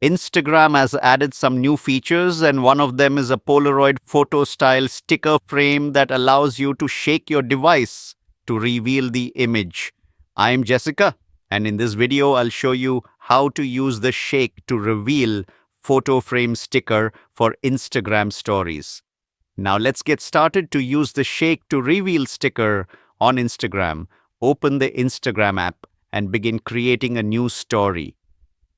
Instagram has added some new features, and one of them is a Polaroid photo style sticker frame that allows you to shake your device to reveal the image. I'm Jessica, and in this video, I'll show you how to use the shake to reveal photo frame sticker for Instagram stories. Now, let's get started to use the shake to reveal sticker on Instagram. Open the Instagram app and begin creating a new story.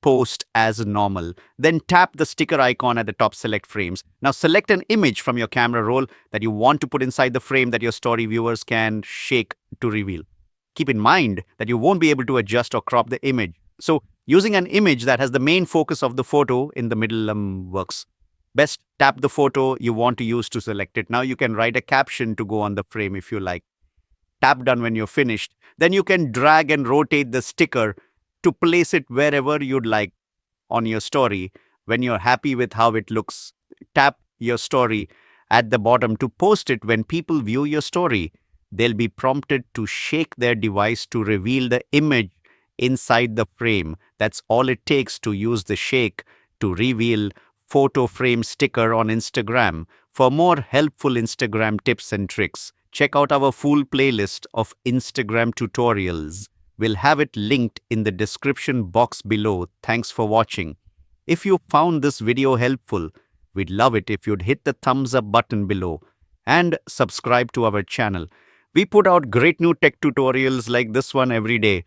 Post as normal. Then tap the sticker icon at the top, select frames. Now select an image from your camera roll that you want to put inside the frame that your story viewers can shake to reveal. Keep in mind that you won't be able to adjust or crop the image. So using an image that has the main focus of the photo in the middle works. Best tap the photo you want to use to select it. Now you can write a caption to go on the frame if you like. Tap done when you're finished. Then you can drag and rotate the sticker to place it wherever you'd like on your story. When you're happy with how it looks, tap your story at the bottom to post it. When people view your story, they'll be prompted to shake their device to reveal the image inside the frame. That's all it takes to use the shake to reveal photo frame sticker on Instagram. For more helpful Instagram tips and tricks, check out our full playlist of Instagram tutorials. We'll have it linked in the description box below. Thanks for watching. If you found this video helpful, we'd love it if you'd hit the thumbs up button below and subscribe to our channel. We put out great new tech tutorials like this one every day.